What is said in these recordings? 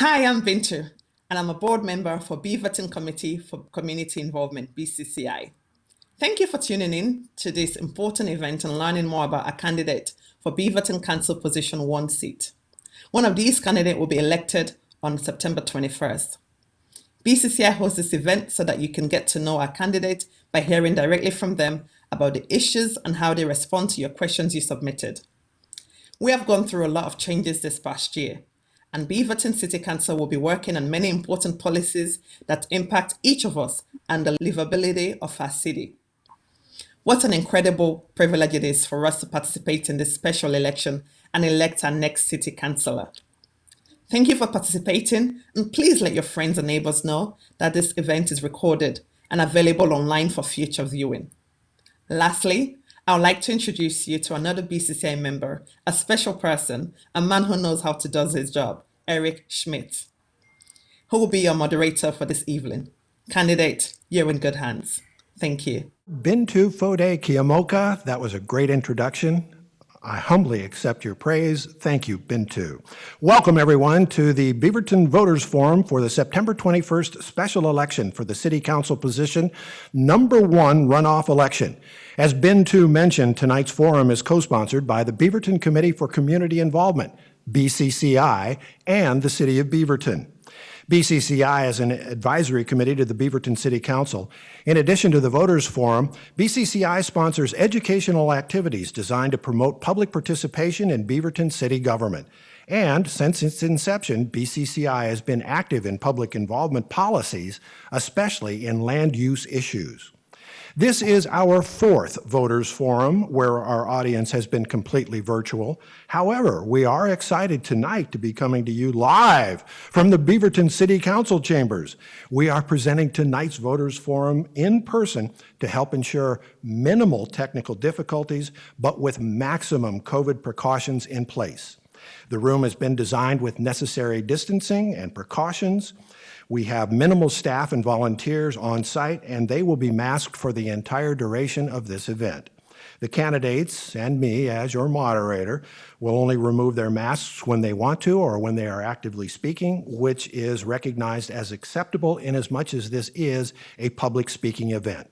Hi, I'm Bintu, and I'm a board member for Beaverton Committee for Community Involvement, BCCI. Thank you for tuning in to this important event and learning more about a candidate for Beaverton Council Position 1 seat. One of these candidates will be elected on September 21st. BCCI hosts this event so that you can get to know our candidate by hearing directly from them about the issues and how they respond to your questions you submitted. We have gone through a lot of changes this past year, and Beaverton City Council will be working on many important policies that impact each of us and the livability of our city. What an incredible privilege it is for us to participate in this special election and elect our next city councillor. Thank you for participating, and please let your friends and neighbors know that this event is recorded and available online for future viewing. Lastly, I would like to introduce you to another BCCI member, a special person, a man who knows how to do his job, Eric Schmidt, who will be your moderator for this evening. Candidate, you're in good hands. Thank you. Bintu Fode Kiamoka, that was a great introduction. I humbly accept your praise. Thank you, Bintu. Welcome, everyone, to the Beaverton Voters Forum for the September 21st special election for the City Council position, number 1 runoff election. As Bintu mentioned, tonight's forum is co-sponsored by the Beaverton Committee for Community Involvement, BCCI, and the City of Beaverton. BCCI is an advisory committee to the Beaverton City Council. In addition to the Voters Forum, BCCI sponsors educational activities designed to promote public participation in Beaverton city government. And since its inception, BCCI has been active in public involvement policies, especially in land use issues. This is our 4th Voters Forum, where our audience has been completely virtual. However, we are excited tonight to be coming to you live from the Beaverton City Council chambers. We are presenting tonight's Voters Forum in person to help ensure minimal technical difficulties, but with maximum COVID precautions in place. The room has been designed with necessary distancing and precautions. We have minimal staff and volunteers on site, and they will be masked for the entire duration of this event. The candidates and me, as your moderator, will only remove their masks when they want to or when they are actively speaking, which is recognized as acceptable inasmuch as this is a public speaking event.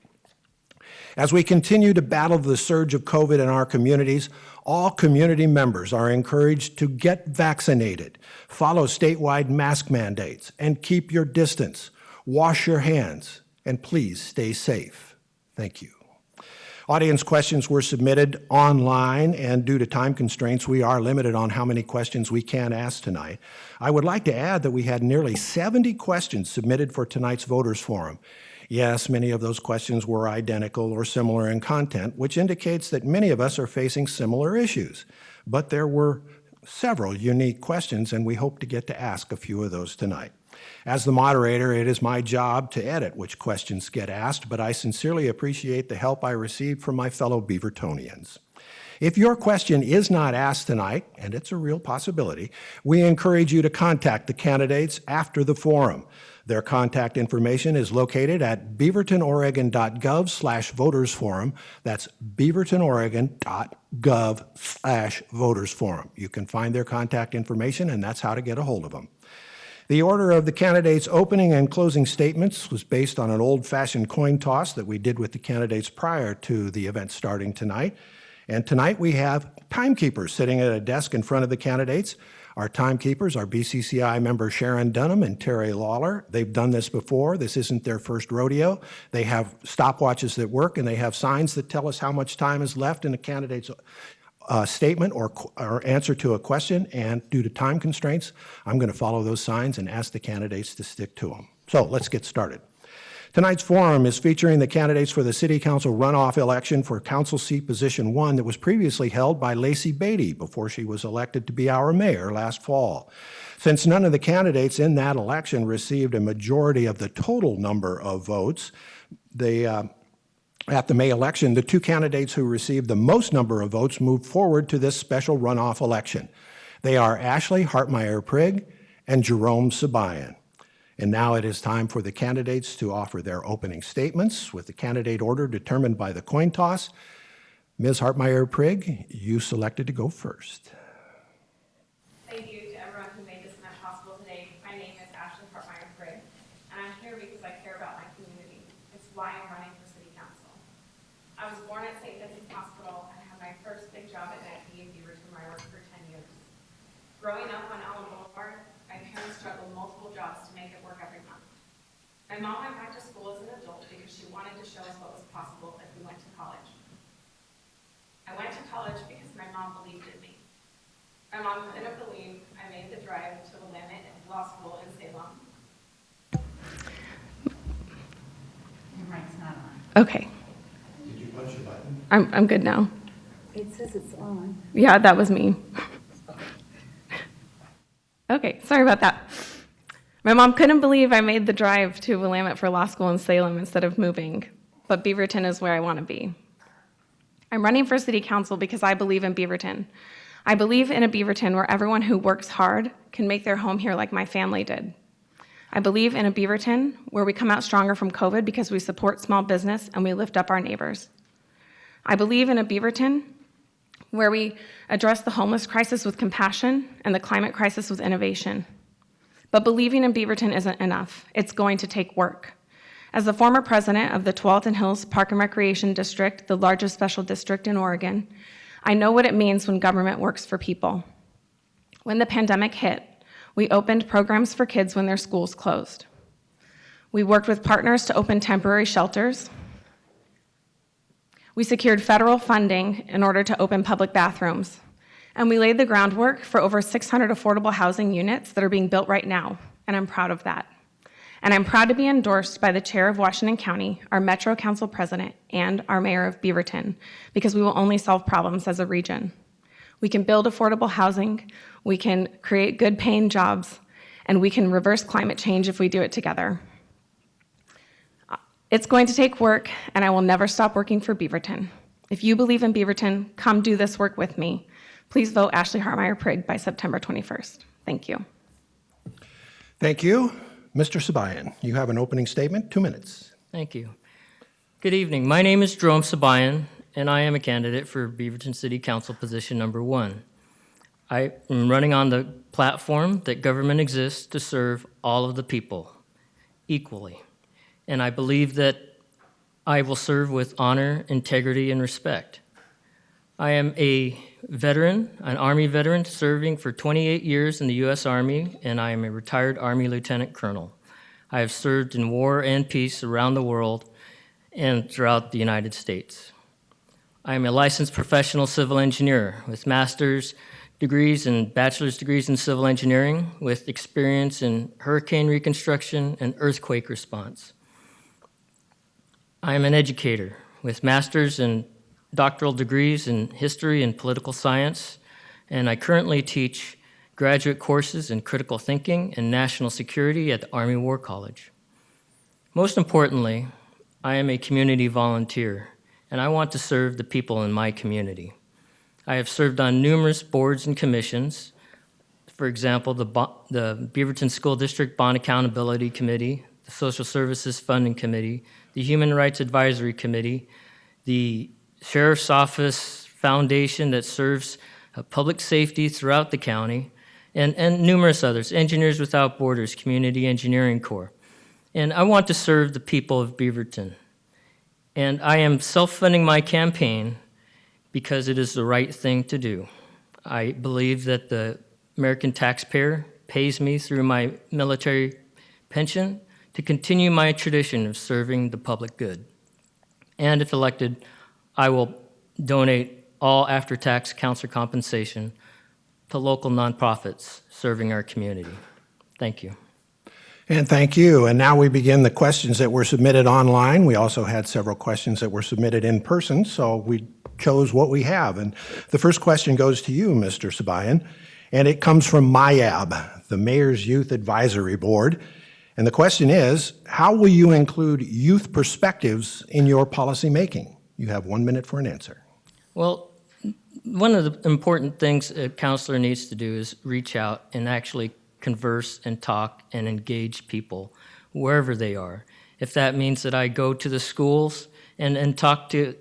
As we continue to battle the surge of COVID in our communities, all community members are encouraged to get vaccinated, follow statewide mask mandates, and keep your distance. Wash your hands, and please stay safe. Thank you. Audience questions were submitted online, and due to time constraints, we are limited on how many questions we can ask tonight. I would like to add that we had nearly 70 questions submitted for tonight's Voters Forum. Yes, many of those questions were identical or similar in content, which indicates that many of us are facing similar issues. But there were several unique questions, and we hope to get to ask a few of those tonight. As the moderator, it is my job to edit which questions get asked, but I sincerely appreciate the help I received from my fellow Beavertonians. If your question is not asked tonight, and it's a real possibility, we encourage you to contact the candidates after the forum. Their contact information is located at beavertonoregon.gov/votersforum. That's beavertonoregon.gov/votersforum. You can find their contact information, and that's how to get a hold of them. The order of the candidates' opening and closing statements was based on an old-fashioned coin toss that we did with the candidates prior to the event starting tonight. And tonight we have timekeepers sitting at a desk in front of the candidates. Our timekeepers are BCCI member Sharon Dunham and Terry Lawler. They've done this before. This isn't their first rodeo. They have stopwatches that work, and they have signs that tell us how much time is left in a candidate's statement or answer to a question. And due to time constraints, I'm going to follow those signs and ask the candidates to stick to them. So let's get started. Tonight's forum is featuring the candidates for the City Council runoff election for Council Seat Position 1 that was previously held by Lacey Beatty before she was elected to be our mayor last fall. Since none of the candidates in that election received a majority of the total number of votes, at the May election, the 2 candidates who received the most number of votes moved forward to this special runoff election. They are Ashley Hartmeyer Prigg and Jerome Sabayan. And now it is time for the candidates to offer their opening statements with the candidate order determined by the coin toss. Ms. Hartmeyer Prigg, you selected to go first. Thank you to everyone who made this event possible today. My name Growing up on Allen Boulevard, my parents juggled multiple jobs to make it work every month. My mom went back to school as an adult because she wanted to show us what was possible if we went to college. I went to college because my mom believed in me. My mom couldn't believe I made the drive to Willamette Law School in Salem. Your mic's not on. Okay, Did you push the button? I'm good now. It says it's on. Yeah, that was me. Okay, sorry about that. My mom couldn't believe I made the drive to Willamette for law school in Salem instead of moving, but Beaverton is where I want to be. I'm running for city council because I believe in Beaverton. I believe in a Beaverton where everyone who works hard can make their home here like my family did. I believe in a Beaverton where we come out stronger from COVID because we support small business and we lift up our neighbors. I believe in a Beaverton where we address the homeless crisis with compassion and the climate crisis with innovation. But believing in Beaverton isn't enough. It's going to take work. As the former president of the Tualatin Hills Park and Recreation District, the largest special district in Oregon, I know what it means when government works for people. When the pandemic hit, we opened programs for kids when their schools closed. We worked with partners to open temporary shelters. We secured federal funding in order to open public bathrooms. And we laid the groundwork for over 600 affordable housing units that are being built right now, and I'm proud of that. And I'm proud to be endorsed by the chair of Washington County, our Metro Council president, and our mayor of Beaverton, because we will only solve problems as a region. We can build affordable housing, we can create good paying jobs, and we can reverse climate change if we do it together. It's going to take work, and I will never stop working for Beaverton. If you believe in Beaverton, come do this work with me. Please vote Ashley Hartmeyer Prigg by September 21st. Thank you. Thank you. Mr. Sabayan, you have an opening statement, 2 minutes. Thank you. Good evening. My name is Jerome Sabayan, and I am a candidate for Beaverton City Council position number 1. I am running on the platform that government exists to serve all of the people equally. And I believe that I will serve with honor, integrity, and respect. I am a veteran, an Army veteran, serving for 28 years in the U.S. Army, and I am a retired Army Lieutenant Colonel. I have served in war and peace around the world and throughout the United States. I am a licensed professional civil engineer with master's degrees and bachelor's degrees in civil engineering with experience in hurricane reconstruction and earthquake response. I am an educator with master's and doctoral degrees in history and political science, and I currently teach graduate courses in critical thinking and national security at the Army War College. Most importantly, I am a community volunteer, and I want to serve the people in my community. I have served on numerous boards and commissions, for example, the Beaverton School District Bond Accountability Committee, the Social Services Funding Committee, the Human Rights Advisory Committee, the Sheriff's Office Foundation that serves public safety throughout the county, and numerous others, Engineers Without Borders, Community Engineering Corps. And I want to serve the people of Beaverton. And I am self-funding my campaign because it is the right thing to do. I believe that the American taxpayer pays me through my military pension to continue my tradition of serving the public good. And if elected, I will donate all after-tax counselor compensation to local nonprofits serving our community. Thank you. And thank you. And now we begin the questions that were submitted online. We also had several questions that were submitted in person, so we chose what we have. And the first question goes to you, Mr. Sabayan, and it comes from MIAB, the Mayor's Youth Advisory Board. And the question is, how will you include youth perspectives in your policy making? You have 1 minute for an answer. Well, one of the important things a counselor needs to do is reach out and actually converse and talk and engage people wherever they are. If that means that I go to the schools and talk to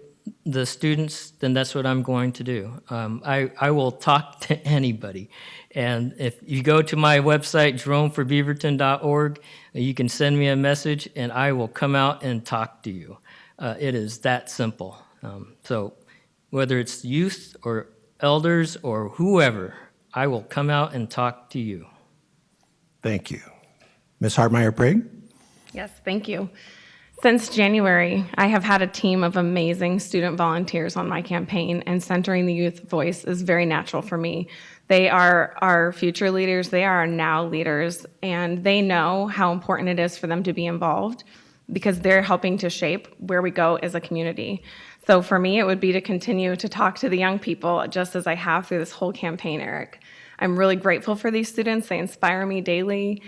the students, then that's what I'm going to do. I will talk to anybody. And if you go to my website, jeromeforbeaverton.org, you can send me a message and I will come out and talk to you. It is that simple. So whether it's youth or elders or whoever, I will come out and talk to you. Thank you. Ms. Hartmeyer-Prigg? Yes, thank you. Since January, I have had a team of amazing student volunteers on my campaign, and centering the youth voice is very natural for me. They are our future leaders, they are our now leaders, and they know how important it is for them to be involved because they're helping to shape where we go as a community. So for me, it would be to continue to talk to the young people just as I have through this whole campaign, Eric. I'm really grateful for these students. They inspire me daily.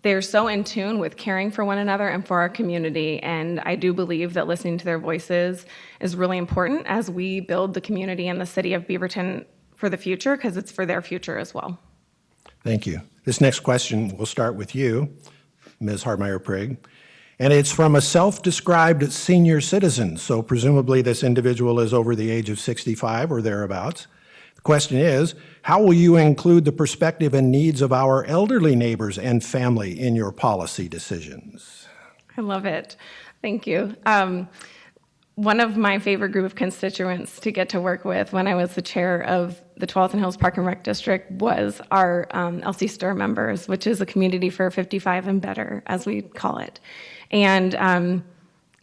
They're so in tune with caring for one another and for our community, and I do believe that listening to their voices is really important as we build the community and the city of Beaverton for the future, because it's for their future as well. Thank you. This next question will start with you, Ms. Hartmeyer-Prigg, and it's from a self-described senior citizen, so presumably this individual is over the age of 65 or thereabouts. The question is, how will you include the perspective and needs of our elderly neighbors and family in your policy decisions? I love it. Thank you. One of my favorite group of constituents to get to work with when I was the chair of the Tualatin Hills Park and Rec District was our LC Stir members, which is a community for 55 and better, as we call it. And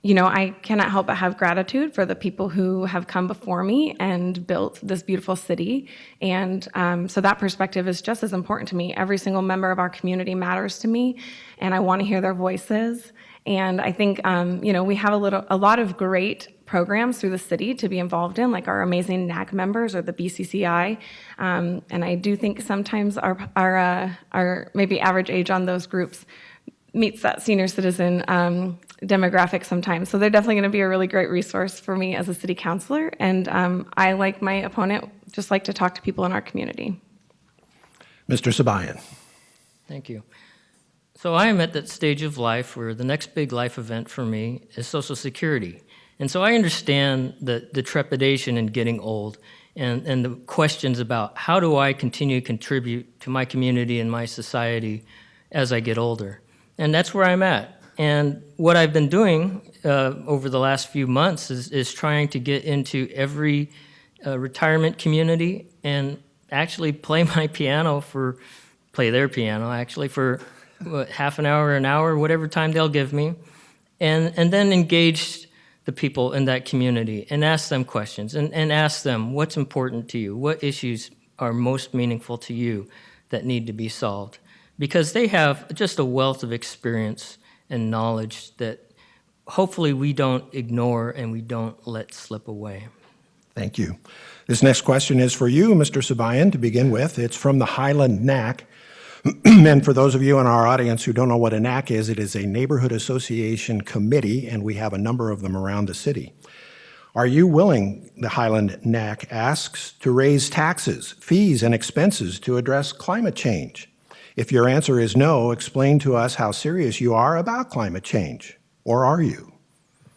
I cannot help but have gratitude for the people who have come before me and built this beautiful city. And so that perspective is just as important to me. Every single member of our community matters to me, and I want to hear their voices. And I think, we have a lot of great programs through the city to be involved in, like our amazing NAC members or the BCCI. And I do think sometimes our maybe average age on those groups meets that senior citizen demographic sometimes. So they're definitely going to be a really great resource for me as a city councilor. And I, like my opponent, just like to talk to people in our community. Mr. Sabayan. Thank you. So I am at that stage of life where the next big life event for me is Social Security. And so I understand the trepidation in getting old and the questions about how do I continue to contribute to my community and my society as I get older. And that's where I'm at. And what I've been doing over the last few months is trying to get into every retirement community and actually play their piano for half an hour, whatever time they'll give me, and then engage the people in that community and ask them questions and ask them what's important to you, what issues are most meaningful to you that need to be solved. Because they have just a wealth of experience and knowledge that hopefully we don't ignore and we don't let slip away. Thank you. This next question is for you, Mr. Sabayan, to begin with. It's from the Highland NAC. And for those of you in our audience who don't know what a NAC is, it is a neighborhood association committee, and we have a number of them around the city. Are you willing, the Highland NAC asks, to raise taxes, fees, and expenses to address climate change? If your answer is no, explain to us how serious you are about climate change. Or are you?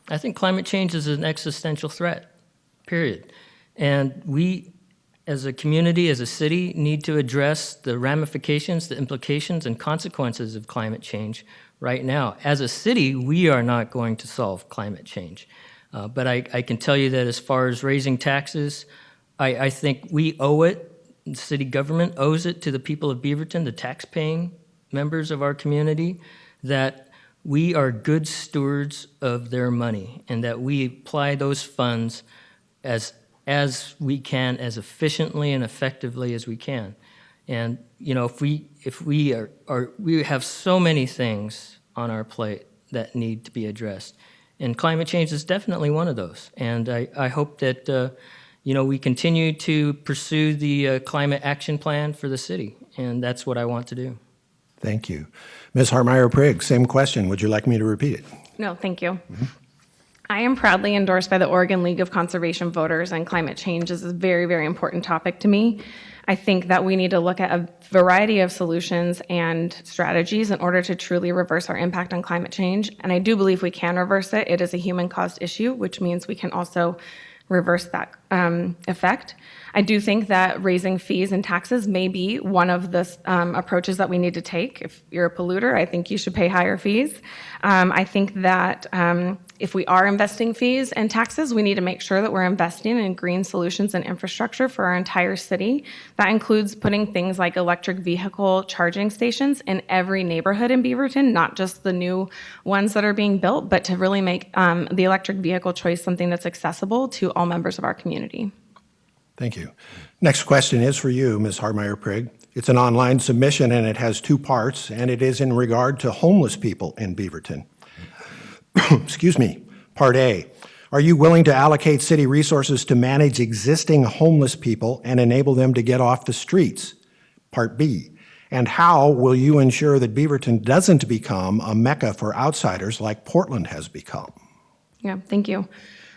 I think climate change is an existential threat, period. And we, as a community, as a city, need to address the ramifications, the implications, and consequences of climate change right now. As a city, we are not going to solve climate change. But I can tell you that as far as raising taxes, I think we owe it. The city government owes it to the people of Beaverton, the tax-paying members of our community, that we are good stewards of their money and that we apply those funds as we can, as efficiently and effectively as we can. And if we have so many things on our plate that need to be addressed, and climate change is definitely one of those. And I hope that we continue to pursue the climate action plan for the city, and that's what I want to do. Thank you. Ms. Hartmeyer-Prigg, same question. Would you like me to repeat it? No, thank you. I am proudly endorsed by the Oregon League of Conservation Voters, and climate change is a very, very important topic to me. I think that we need to look at a variety of solutions and strategies in order to truly reverse our impact on climate change, and I do believe we can reverse it. It is a human-caused issue, which means we can also reverse that effect. I do think that raising fees and taxes may be one of the approaches that we need to take. If you're a polluter, I think you should pay higher fees. I think that if we are investing fees and taxes, we need to make sure that we're investing in green solutions and infrastructure for our entire city. That includes putting things like electric vehicle charging stations in every neighborhood in Beaverton, not just the new ones that are being built, but to really make the electric vehicle choice something that's accessible to all members of our community. Thank you. Next question is for you, Ms. Harmeyer-Prigg. It's an online submission, and it has two parts, and it is in regard to homeless people in Beaverton. Excuse me. Part A, are you willing to allocate city resources to manage existing homeless people and enable them to get off the streets? Part B, and how will you ensure that Beaverton doesn't become a mecca for outsiders like Portland has become? Yeah, thank you.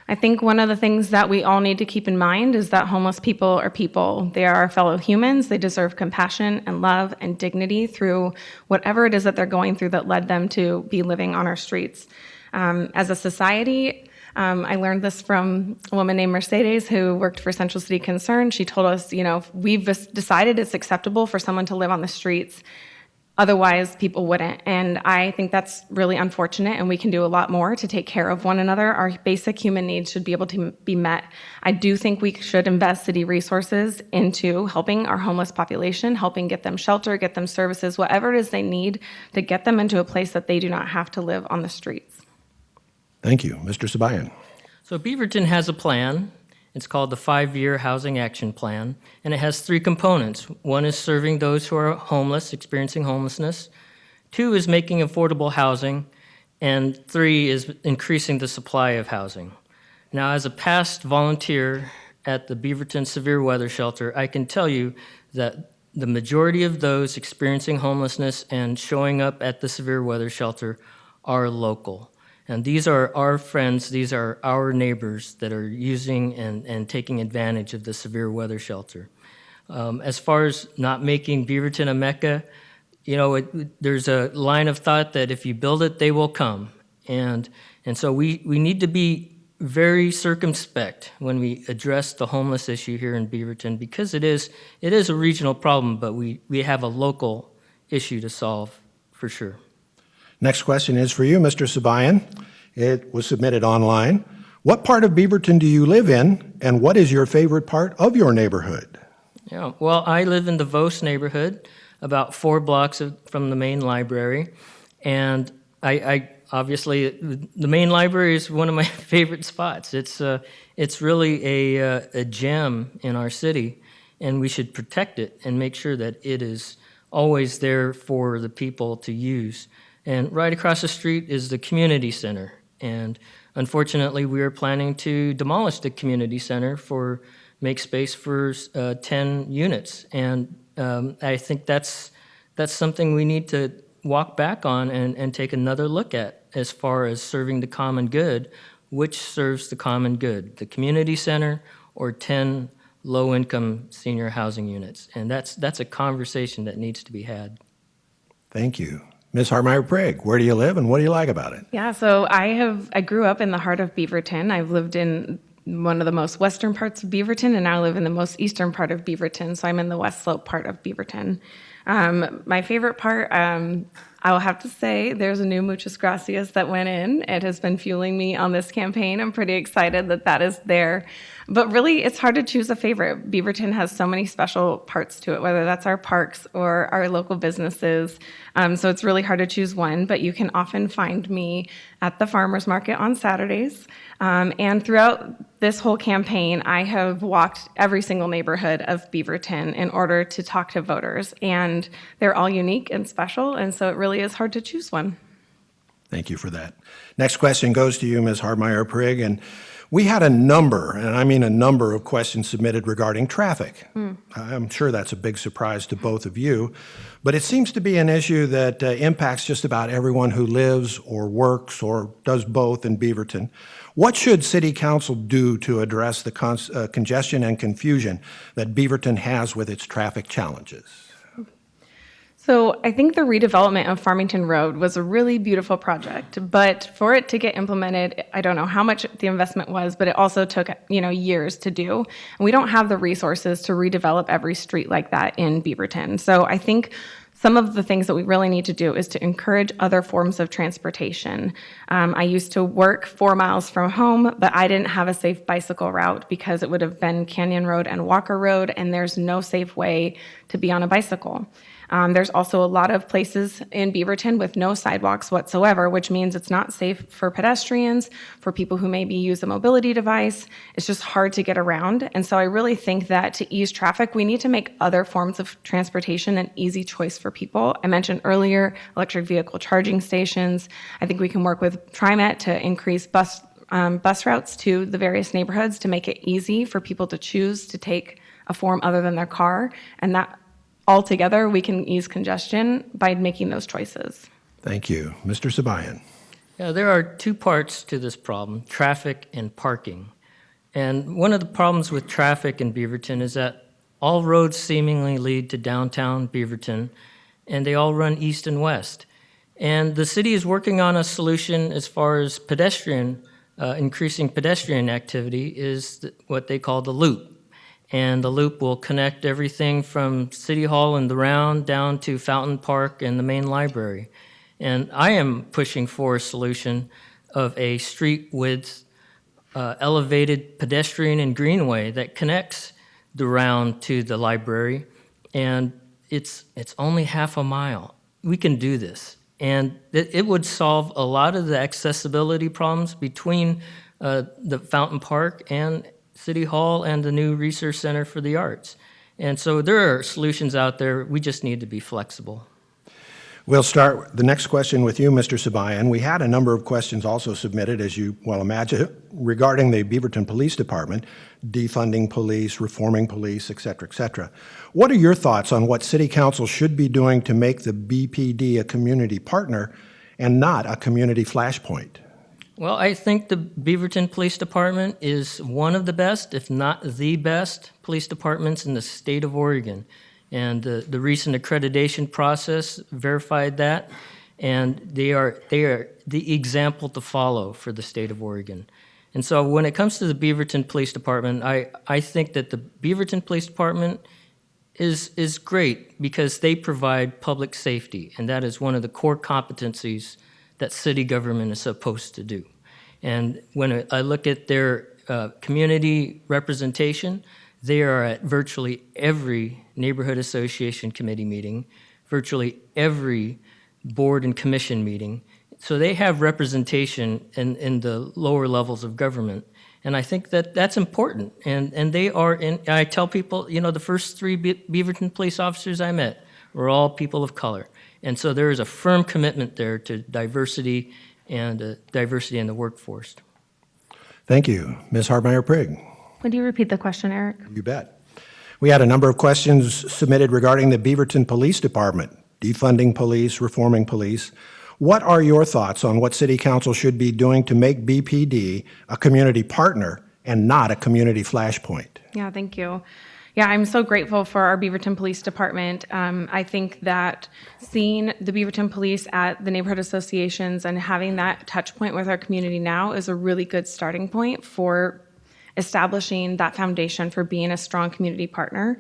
I think one of the things that we all need to keep in mind is that homeless people are people. They are our fellow humans. They deserve compassion and love and dignity through whatever it is that they're going through that led them to be living on our streets. As a society, I learned this from a woman named Mercedes who worked for Central City Concern. She told us, we've decided it's acceptable for someone to live on the streets. Otherwise, people wouldn't. And I think that's really unfortunate, and we can do a lot more to take care of one another. Our basic human needs should be able to be met. I do think we should invest city resources into helping our homeless population, helping get them shelter, get them services, whatever it is they need to get them into a place that they do not have to live on the streets. Thank you. Mr. Sabayan. So Beaverton has a plan. It's called the 5-Year Housing Action Plan, and it has 3 components. 1 is serving those who are homeless, experiencing homelessness. 2 is making affordable housing, and 3 is increasing the supply of housing. Now, as a past volunteer at the Beaverton Severe Weather Shelter, I can tell you that the majority of those experiencing homelessness and showing up at the Severe Weather Shelter are local. And these are our friends, these are our neighbors that are using and taking advantage of the severe weather shelter. As far as not making Beaverton a mecca, there's a line of thought that if you build it, they will come. And so we need to be very circumspect when we address the homeless issue here in Beaverton, because it is a regional problem, but we have a local issue to solve for sure. Next question is for you, Mr. Sabayan. It was submitted online. What part of Beaverton do you live in, and what is your favorite part of your neighborhood? Yeah, well, I live in the Vos neighborhood, about 4 blocks from the main library, and I obviously the main library is one of my favorite spots. It's really a gem in our city, and we should protect it and make sure that it is always there for the people to use. And right across the street is the community center. And unfortunately, we are planning to demolish the community center make space for 10 units. And I think that's something we need to walk back on and take another look at as far as serving the common good. Which serves the common good, the community center or 10 low-income senior housing units? And that's a conversation that needs to be had. Thank you. Ms. Harmeyer-Prigg, where do you live and what do you like about it? Yeah, so I grew up in the heart of Beaverton. I've lived in one of the most western parts of Beaverton, and now I live in the most eastern part of Beaverton, so I'm in the West Slope part of Beaverton. My favorite part, I will have to say, there's a new Muchas Gracias that went in. It has been fueling me on this campaign. I'm pretty excited that is there. But really, it's hard to choose a favorite. Beaverton has so many special parts to it, whether that's our parks or our local businesses. So it's really hard to choose one, but you can often find me at the farmers market on Saturdays. And throughout this whole campaign, I have walked every single neighborhood of Beaverton in order to talk to voters. And they're all unique and special, and so it really is hard to choose one. Thank you for that. Next question goes to you, Ms. Harmeyer-Prigg. And we had a number, and I mean a number of questions submitted regarding traffic. I'm sure that's a big surprise to both of you, but it seems to be an issue that impacts just about everyone who lives or works or does both in Beaverton. What should City Council do to address the congestion and confusion that Beaverton has with its traffic challenges? So I think the redevelopment of Farmington Road was a really beautiful project, but for it to get implemented, I don't know how much the investment was, but it also took, years to do. And we don't have the resources to redevelop every street like that in Beaverton. So I think some of the things that we really need to do is to encourage other forms of transportation. I used to work 4 miles from home, but I didn't have a safe bicycle route because it would have been Canyon Road and Walker Road, and there's no safe way to be on a bicycle. There's also a lot of places in Beaverton with no sidewalks whatsoever, which means it's not safe for pedestrians, for people who maybe use a mobility device. It's just hard to get around. And so I really think that to ease traffic, we need to make other forms of transportation an easy choice for people. I mentioned earlier electric vehicle charging stations. I think we can work with TriMet to increase bus routes to the various neighborhoods to make it easy for people to choose to take a form other than their car. And that altogether, we can ease congestion by making those choices. Thank you. Mr. Sabayan. Yeah, there are two parts to this problem, traffic and parking. And one of the problems with traffic in Beaverton is that all roads seemingly lead to downtown Beaverton, and they all run east and west. And the city is working on a solution as far as increasing pedestrian activity is what they call the loop. And the loop will connect everything from City Hall and the Round down to Fountain Park and the main library. And I am pushing for a solution of a street width elevated pedestrian and greenway that connects the Round to the library. And it's only half a mile. We can do this. And it would solve a lot of the accessibility problems between the Fountain Park and City Hall and the new Research Center for the Arts. And so there are solutions out there. We just need to be flexible. We'll start the next question with you, Mr. Sabayan. We had a number of questions also submitted, as you well imagine, regarding the Beaverton Police Department, defunding police, reforming police, et cetera, et cetera. What are your thoughts on what City Council should be doing to make the BPD a community partner and not a community flashpoint? Well, I think the Beaverton Police Department is one of the best, if not the best, police departments in the state of Oregon. And the recent accreditation process verified that, and they are the example to follow for the state of Oregon. And so when it comes to the Beaverton Police Department, I think that the Beaverton Police Department is great because they provide public safety, and that is one of the core competencies that city government is supposed to do. And when I look at their community representation, they are at virtually every neighborhood association committee meeting, virtually every board and commission meeting. So they have representation in the lower levels of government. And I think that that's important. And they are I tell people, the first 3 Beaverton police officers I met were all people of color. And so there is a firm commitment there to diversity and diversity in the workforce. Thank you. Ms. Hardmeyer-Prigg. Would you repeat the question, Eric? You bet. We had a number of questions submitted regarding the Beaverton Police Department, defunding police, reforming police. What are your thoughts on what City Council should be doing to make BPD a community partner and not a community flashpoint? Yeah, thank you. Yeah, I'm so grateful for our Beaverton Police Department. I think that seeing the Beaverton Police at the neighborhood associations and having that touch point with our community now is a really good starting point for establishing that foundation for being a strong community partner.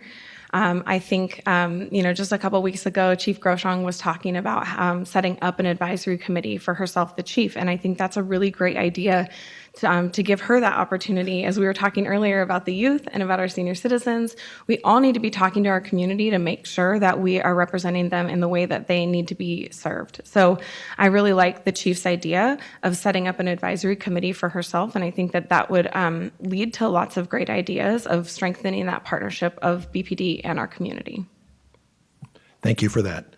I think, just a couple weeks ago, Chief Groshong was talking about setting up an advisory committee for herself, the chief, and I think that's a really great idea to give her that opportunity. As we were talking earlier about the youth and about our senior citizens, we all need to be talking to our community to make sure that we are representing them in the way that they need to be served. So I really like the chief's idea of setting up an advisory committee for herself, and I think that that would lead to lots of great ideas of strengthening that partnership of BPD and our community. Thank you for that.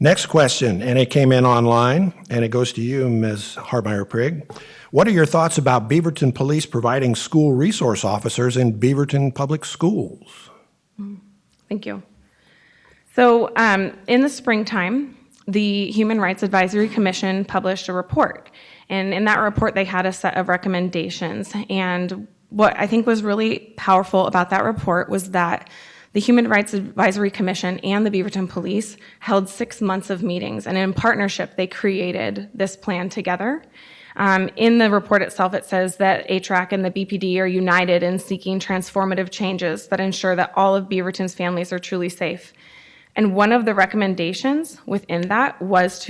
Next question, and it came in online, and it goes to you, Ms. Hardmeyer-Prigg. What are your thoughts about Beaverton Police providing school resource officers in Beaverton Public Schools? Thank you. So in the springtime, the Human Rights Advisory Commission published a report. And in that report, they had a set of recommendations. And what I think was really powerful about that report was that The Human Rights Advisory Commission and the Beaverton Police held 6 months of meetings, and in partnership, they created this plan together. In the report itself, it says that HRAC and the BPD are united in seeking transformative changes that ensure that all of Beaverton's families are truly safe. And one of the recommendations within that was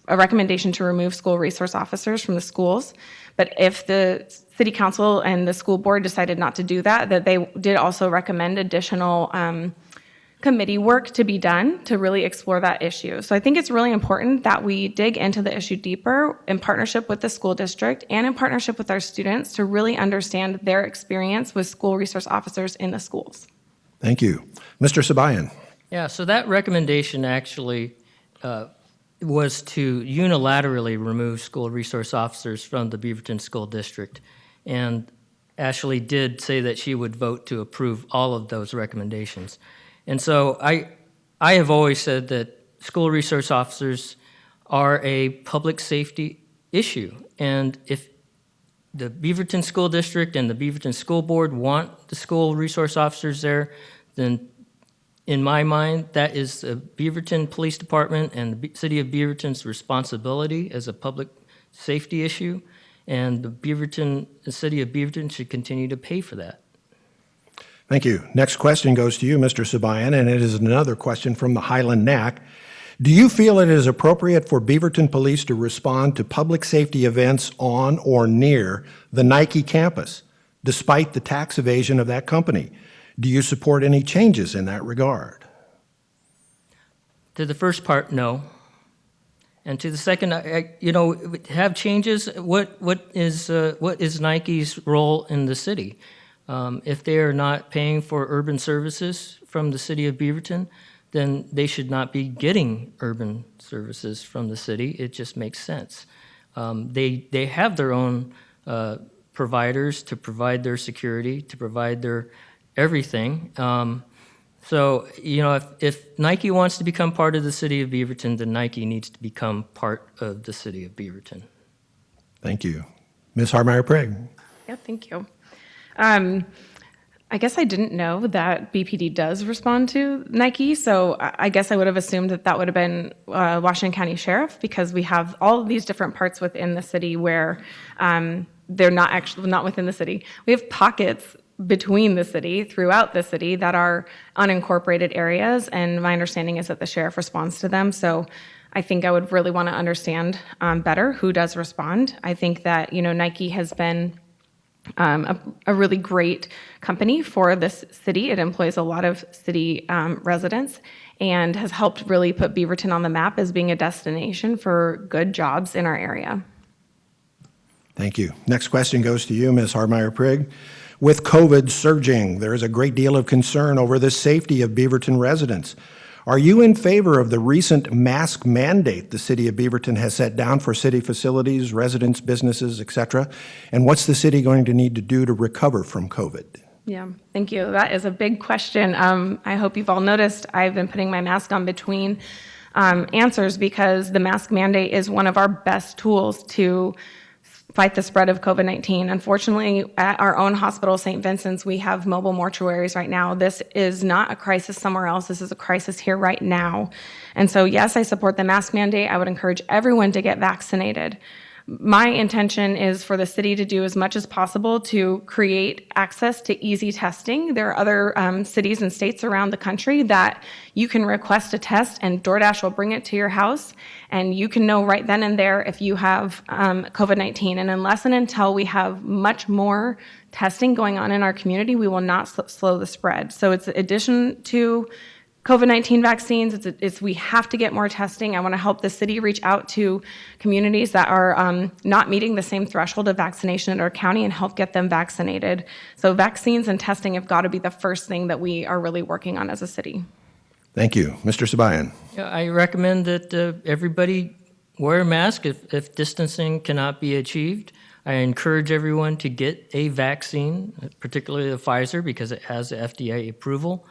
a recommendation to remove school resource officers from the schools. But if the city council and the school board decided not to do that, that they did also recommend additional committee work to be done to really explore that issue. So I think it's really important that we dig into the issue deeper in partnership with the school district and in partnership with our students to really understand their experience with school resource officers in the schools. Thank you. Mr. Sabayan. Yeah, so that recommendation actually was to unilaterally remove school resource officers from the Beaverton School District. And Ashley did say that she would vote to approve all of those recommendations. And so I have always said that school resource officers are a public safety issue. And if the Beaverton School District and the Beaverton School Board want the school resource officers there, then in my mind, that is the Beaverton Police Department and the City of Beaverton's responsibility as a public safety issue, and the City of Beaverton should continue to pay for that. Thank you. Next question goes to you, Mr. Sabayan, and it is another question from the Highland NAC. Do you feel it is appropriate for Beaverton Police to respond to public safety events on or near the Nike campus, despite the tax evasion of that company? Do you support any changes in that regard? To the first part, no. And to the second, have changes. What is Nike's role in the city? If they are not paying for urban services from the city of Beaverton, then they should not be getting urban services from the city. It just makes sense. They have their own providers to provide their security, to provide their everything. So, if Nike wants to become part of the city of Beaverton, then Nike needs to become part of the city of Beaverton. Thank you. Ms. Harmeyer-Prigg. Yeah, thank you. I guess I didn't know that BPD does respond to Nike, so I guess I would have assumed that would have been Washington County Sheriff, because we have all of these different parts within the city where they're not within the city. We have pockets between the city, throughout the city, that are unincorporated areas, and my understanding is that the sheriff responds to them. So I think I would really want to understand better who does respond. I think that Nike has been a really great company for this city. It employs a lot of city residents and has helped really put Beaverton on the map as being a destination for good jobs in our area. Thank you. Next question goes to you, Ms. Harmeyer-Prigg. With COVID surging, there is a great deal of concern over the safety of Beaverton residents. Are you in favor of the recent mask mandate the city of Beaverton has set down for city facilities, residents, businesses, et cetera? And what's the city going to need to do to recover from COVID? Yeah, thank you. That is a big question. I hope you've all noticed I've been putting my mask on between answers, because the mask mandate is one of our best tools to fight the spread of COVID-19. Unfortunately, at our own hospital, St. Vincent's, we have mobile mortuaries right now. This is not a crisis somewhere else. This is a crisis here right now. And so, yes, I support the mask mandate. I would encourage everyone to get vaccinated. My intention is for the city to do as much as possible to create access to easy testing. There are other cities and states around the country that you can request a test and DoorDash will bring it to your house, and you can know right then and there if you have COVID-19. And unless and until we have much more testing going on in our community, we will not slow the spread. So it's in addition to COVID-19 vaccines, we have to get more testing. I want to help the city reach out to communities that are not meeting the same threshold of vaccination in our county and help get them vaccinated. So vaccines and testing have got to be the first thing that we are really working on as a city. Thank you. Mr. Sabayan. Yeah, I recommend that everybody wear a mask if distancing cannot be achieved. I encourage everyone to get a vaccine, particularly the Pfizer, because it has the FDA approval.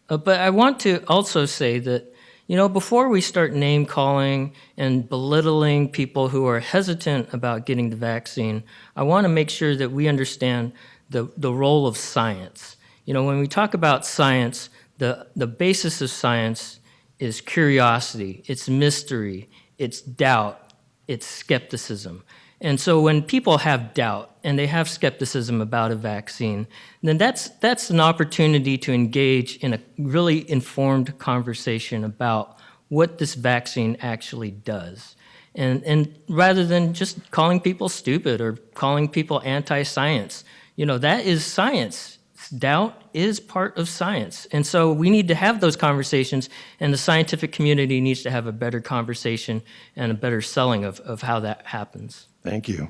But I want to also say that, before we start name-calling and belittling people who are hesitant about getting the vaccine, I want to make sure that we understand the role of science. When we talk about science, The basis of science is curiosity, it's mystery, it's doubt, it's skepticism. And so when people have doubt and they have skepticism about a vaccine, then that's an opportunity to engage in a really informed conversation about what this vaccine actually does. And rather than just calling people stupid or calling people anti-science, that is science. Doubt is part of science. And so we need to have those conversations, and the scientific community needs to have a better conversation and a better selling of how that happens. Thank you.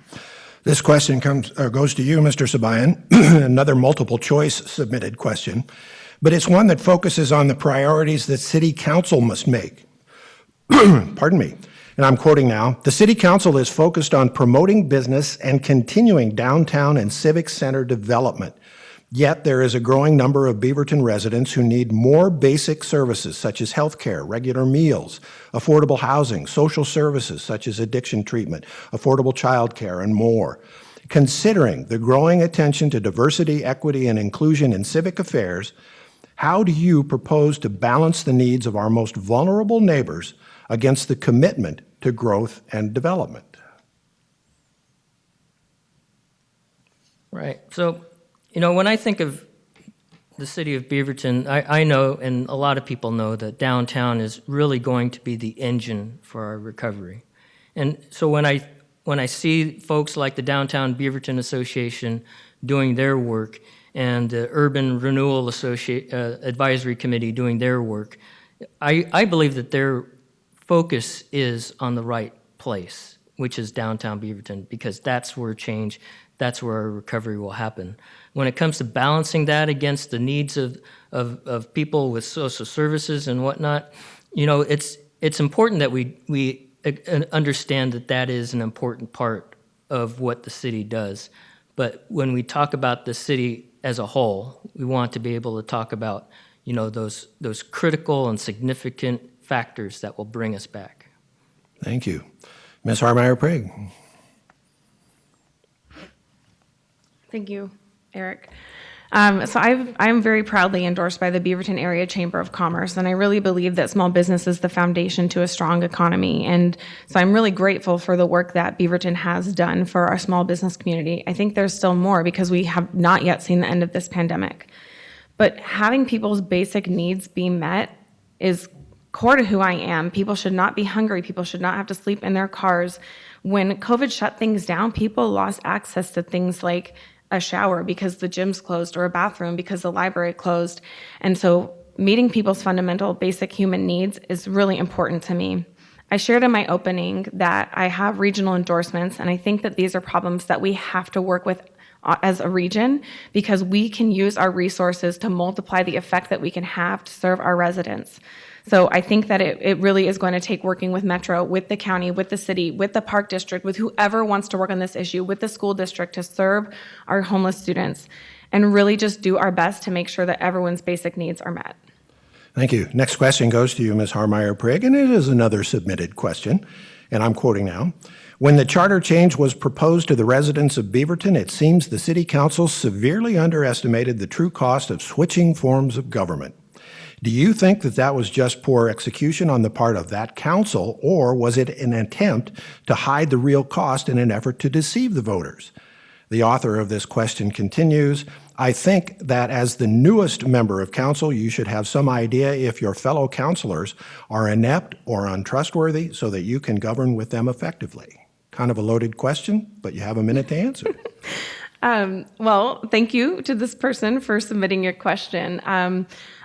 This question goes to you, Mr. Sabayan, another multiple choice submitted question, but it's one that focuses on the priorities that City Council must make. Pardon me. And I'm quoting now, "The City Council is focused on promoting business and continuing downtown and civic center development. Yet there is a growing number of Beaverton residents who need more basic services such as health care, regular meals, affordable housing, social services such as addiction treatment, affordable child care, and more. Considering the growing attention to diversity, equity, and inclusion in civic affairs, how do you propose to balance the needs of our most vulnerable neighbors against the commitment to growth and development?" Right. So, when I think of the city of Beaverton, I know, and a lot of people know, that downtown is really going to be the engine for our recovery. And so when I see folks like the Downtown Beaverton Association doing their work and the Urban Renewal Advisory Committee doing their work, I believe that their focus is on the right place, which is downtown Beaverton, because that's where change, that's where our recovery will happen. When it comes to balancing that against the needs of people with social services and whatnot, it's important that we understand that is an important part of what the city does. But when we talk about the city as a whole, we want to be able to talk about those critical and significant factors that will bring us back. Thank you. Ms. Harmeyer-Prague. Thank you, Eric. So I'm very proudly endorsed by the Beaverton Area Chamber of Commerce, and I really believe that small business is the foundation to a strong economy. And so I'm really grateful for the work that Beaverton has done for our small business community. I think there's still more because we have not yet seen the end of this pandemic. But having people's basic needs be met is core to who I am. People should not be hungry. People should not have to sleep in their cars. When COVID shut things down, people lost access to things like a shower because the gym's closed, or a bathroom because the library closed. And so meeting people's fundamental basic human needs is really important to me. I shared in my opening that I have regional endorsements, and I think that these are problems that we have to work with as a region, because we can use our resources to multiply the effect that we can have to serve our residents. So I think that it really is going to take working with Metro, with the county, with the city, with the park district, with whoever wants to work on this issue, with the school district to serve our homeless students, and really just do our best to make sure that everyone's basic needs are met. Thank you. Next question goes to you, Ms. Harmeyer-Prague, and it is another submitted question, and I'm quoting now. "When the charter change was proposed to the residents of Beaverton, it seems the City Council severely underestimated the true cost of switching forms of government. Do you think that was just poor execution on the part of that council, or was it an attempt to hide the real cost in an effort to deceive the voters?" The author of this question continues, "I think that as the newest member of council, you should have some idea if your fellow councilors are inept or untrustworthy so that you can govern with them effectively." Kind of a loaded question, but you have a minute to answer. Well, thank you to this person for submitting your question.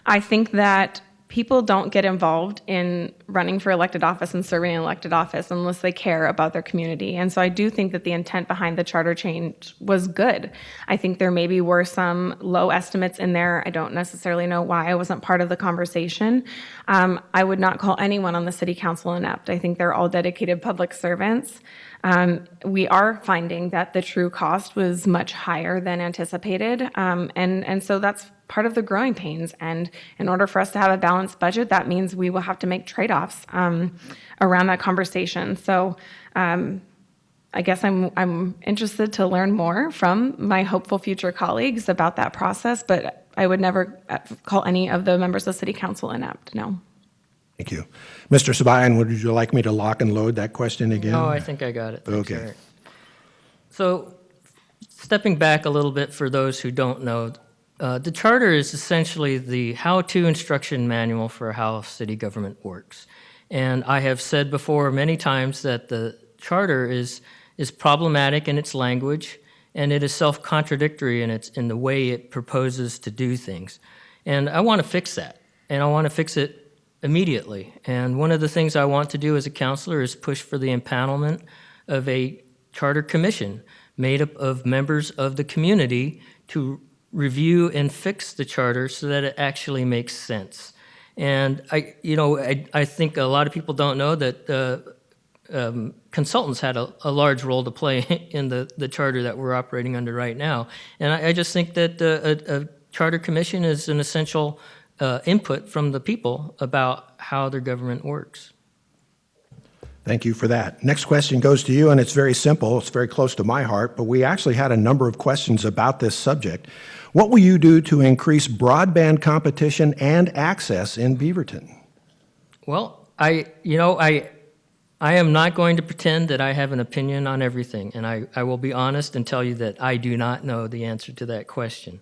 I think that people don't get involved in running for elected office and serving in elected office unless they care about their community. And so I do think that the intent behind the charter change was good. I think there maybe were some low estimates in there. I don't necessarily know why I wasn't part of the conversation. I would not call anyone on the city council inept. I think they're all dedicated public servants. We are finding that the true cost was much higher than anticipated. And so that's part of the growing pains. And in order for us to have a balanced budget, that means we will have to make trade-offs around that conversation. So I guess I'm interested to learn more from my hopeful future colleagues about that process. But I would never call any of the members of city council inept, no. Thank you. Mr. Sabayan, would you like me to lock and load that question again? No, I think I got it. Thanks, Okay. Eric. So, stepping back a little bit for those who don't know, the charter is essentially the how-to instruction manual for how city government works. And I have said before many times that the charter is problematic in its language, and it is self-contradictory in the way it proposes to do things. And I want to fix that, and I want to fix it immediately. And one of the things I want to do as a counselor is push for the empanelment of a charter commission made up of members of the community to review and fix the charter so that it actually makes sense. And I think a lot of people don't know that consultants had a large role to play in the charter that we're operating under right now. And I just think that a charter commission is an essential input from the people about how their government works. Thank you for that. Next question goes to you, and it's very simple. It's very close to my heart, but we actually had a number of questions about this subject. What will you do to increase broadband competition and access in Beaverton? Well, I am not going to pretend that I have an opinion on everything, and I will be honest and tell you that I do not know the answer to that question.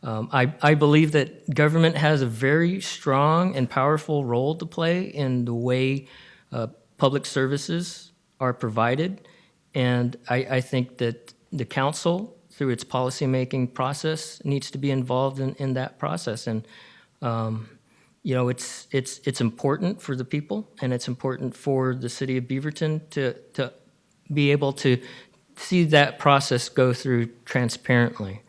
I believe that government has a very strong and powerful role to play in the way public services are provided, and I think that the council, through its policymaking process, needs to be involved in that process. And it's important for the people, and it's important for the city of Beaverton to be able to see that process go through transparently.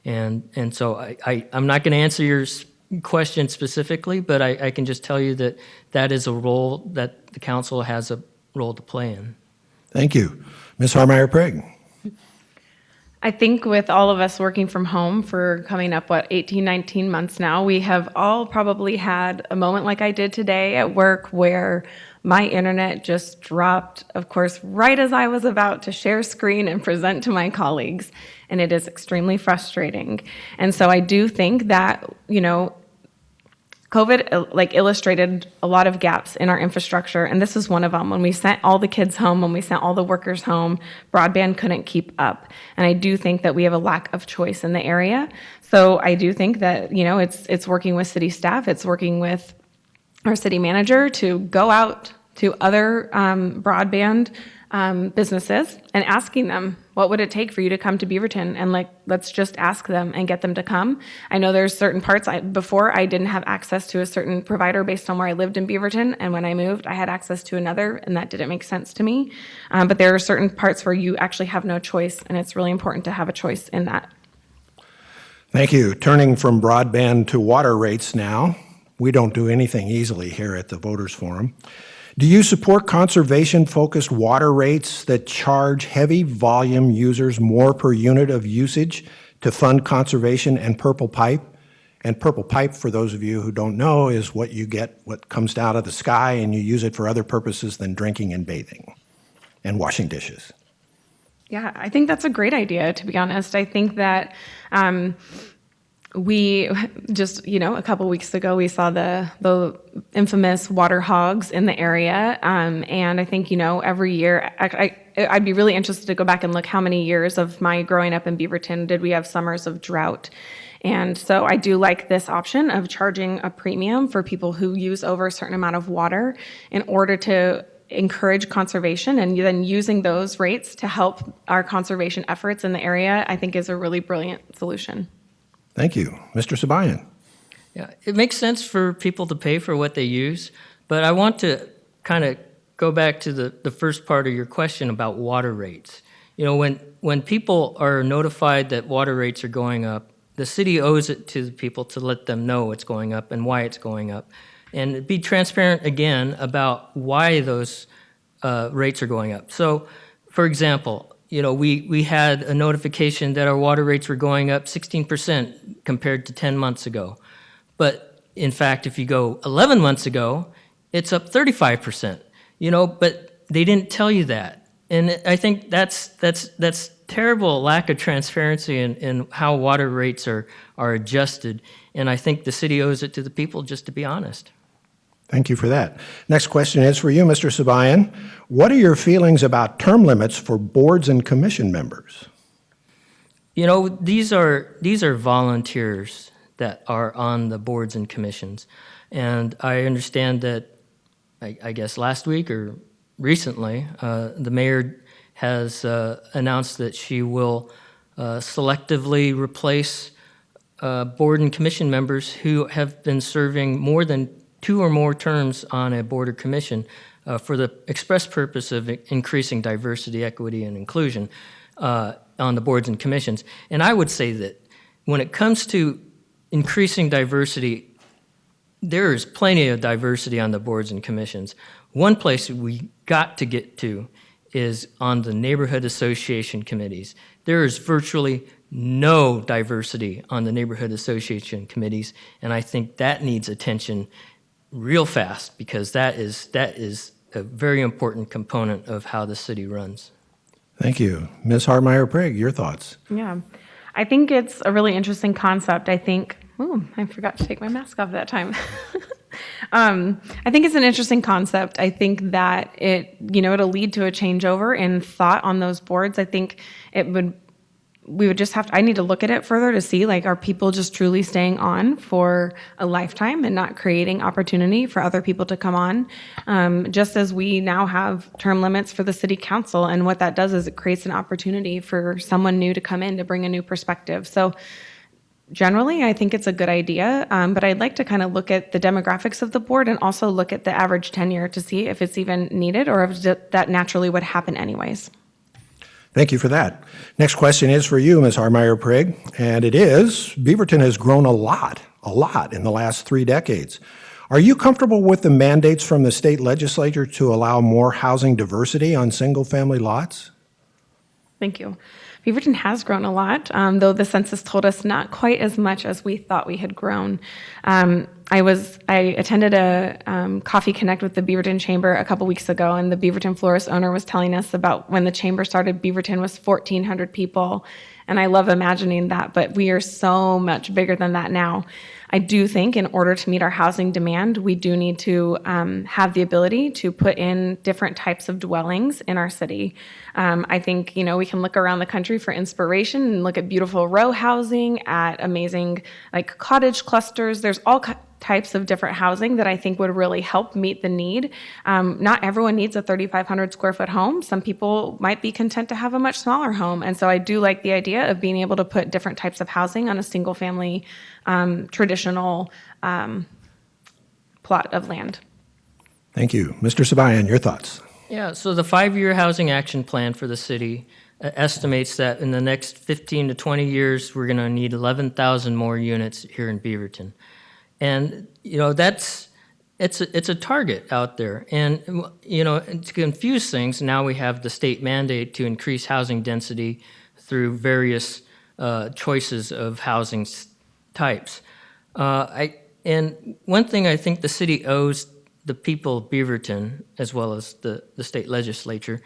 And so I'm not going to answer your question specifically, but I can just tell you that that is a role that the council has a role to play in. Thank you. Ms. Harmeyer-Prigg. I think with all of us working from home for coming up, 18, 19 months now, we have all probably had a moment like I did today at work where my internet just dropped, of course, right as I was about to share screen and present to my colleagues. And it is extremely frustrating. And so I do think that, COVID illustrated a lot of gaps in our infrastructure, and this is one of them. When we sent all the kids home, when we sent all the workers home, broadband couldn't keep up. And I do think that we have a lack of choice in the area. So I do think that, it's working with city staff, it's working with our city manager to go out to other broadband businesses and asking them, what would it take for you to come to Beaverton? And let's just ask them and get them to come. I know there's certain parts, before I didn't have access to a certain provider based on where I lived in Beaverton. And when I moved, I had access to another, and that didn't make sense to me. But there are certain parts where you actually have no choice, and it's really important to have a choice in that. Thank you. Turning from broadband to water rates now. We don't do anything easily here at the Voters Forum. Do you support conservation-focused water rates that charge heavy volume users more per unit of usage to fund conservation and Purple Pipe? And Purple Pipe, for those of you who don't know, is what you get, what comes out of the sky, and you use it for other purposes than drinking and bathing and washing dishes. Yeah, I think that's a great idea, to be honest. I think that we just, a couple weeks ago, we saw the infamous water hogs in the area. And I think, every year, I'd be really interested to go back and look how many years of my growing up in Beaverton did we have summers of drought. And so I do like this option of charging a premium for people who use over a certain amount of water in order to encourage conservation, and then using those rates to help our conservation efforts in the area, I think is a really brilliant solution. Thank you. Mr. Sabayan. Yeah, it makes sense for people to pay for what they use, but I want to kind of go back to the first part of your question about water rates. When people are notified that water rates are going up, the city owes it to the people to let them know it's going up and why it's going up, and be transparent again about why those rates are going up. So, for example, we had a notification that our water rates were going up 16% compared to 10 months ago. But in fact, if you go 11 months ago, it's up 35%, but they didn't tell you that. And I think that's terrible lack of transparency in how water rates are adjusted. And I think the city owes it to the people just to be honest. Thank you for that. Next question is for you, Mr. Sabayan. What are your feelings about term limits for boards and commission members? You know, these are volunteers that are on the boards and commissions. And I understand that, I guess last week or recently, the mayor has announced that she will selectively replace board and commission members who have been serving more than 2 or more terms on a board or commission for the express purpose of increasing diversity, equity, and inclusion on the boards and commissions. And I would say that when it comes to increasing diversity, there is plenty of diversity on the boards and commissions. One place we got to get to is on the neighborhood association committees. There is virtually no diversity on the neighborhood association committees, and I think that needs attention real fast because that is a very important component of how the city runs. Thank you. Ms. Hartmeyer-Prigg, your thoughts? Yeah, I think it's a really interesting concept. I think, I forgot to take my mask off that time. I think it's an interesting concept. I think that it'll lead to a changeover in thought on those boards. I think we would just I need to look at it further to see, like, are people just truly staying on for a lifetime and not creating opportunity for other people to come on? Just as we now have term limits for the city council, and what that does is it creates an opportunity for someone new to come in to bring a new perspective. So generally, I think it's a good idea, but I'd like to kind of look at the demographics of the board and also look at the average tenure to see if it's even needed or if that naturally would happen anyways. Thank you for that. Next question is for you, Ms. Hartmeyer-Prigg, and it is, Beaverton has grown a lot in the last 3 decades. Are you comfortable with the mandates from the state legislature to allow more housing diversity on single-family lots? Thank you. Beaverton has grown a lot, though the census told us not quite as much as we thought we had grown. I attended a Coffee Connect with the Beaverton Chamber a couple weeks ago, and the Beaverton Florist owner was telling us about when the chamber started, Beaverton was 1,400 people, and I love imagining that, but we are so much bigger than that now. I do think in order to meet our housing demand, we do need to have the ability to put in different types of dwellings in our city. I think, we can look around the country for inspiration and look at beautiful row housing, at amazing like cottage clusters. There's all types of different housing that I think would really help meet the need. Not everyone needs a 3,500 square foot home. Some people might be content to have a much smaller home. And so I do like the idea of being able to put different types of housing on a single family traditional plot of land. Thank you. Mr. Sabayan, your thoughts? Yeah, so the 5-year housing action plan for the city estimates that in the next 15 to 20 years, we're going to need 11,000 more units here in Beaverton. And, it's a target out there. And, to confuse things, now we have the state mandate to increase housing density through various choices of housing types. And one thing I think the city owes the people of Beaverton, as well as the state legislature,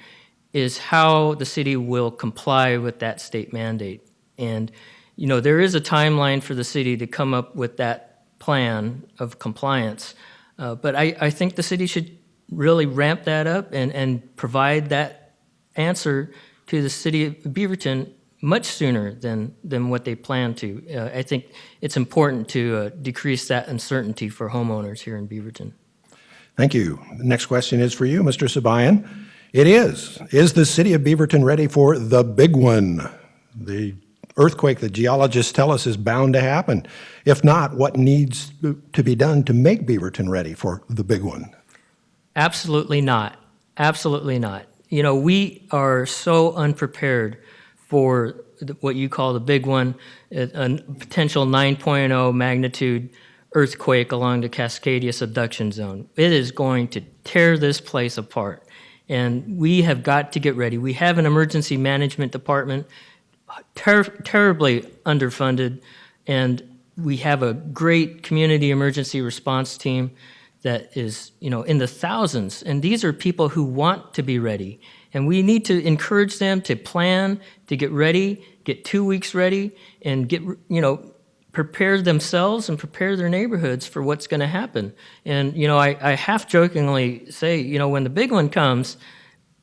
is how the city will comply with that state mandate. And, there is a timeline for the city to come up with that plan of compliance. But I think the city should really ramp that up and provide that answer to the city of Beaverton much sooner than what they plan to. I think it's important to decrease that uncertainty for homeowners here in Beaverton. Thank you. The next question is for you, Mr. Sabayan. It is. Is the city of Beaverton ready for the big one? The earthquake that geologists tell us is bound to happen. If not, what needs to be done to make Beaverton ready for the big one? Absolutely not. Absolutely not. We are so unprepared for what you call the big one, a potential 9.0 magnitude earthquake along the Cascadia subduction zone. It is going to tear this place apart, and we have got to get ready. We have an emergency management department, terribly underfunded, and we have a great community emergency response team that is, in the thousands, and these are people who want to be ready, and we need to encourage them to plan, to get ready, get 2 weeks ready, and get, prepare themselves and prepare their neighborhoods for what's going to happen. And, I half jokingly say, when the big one comes,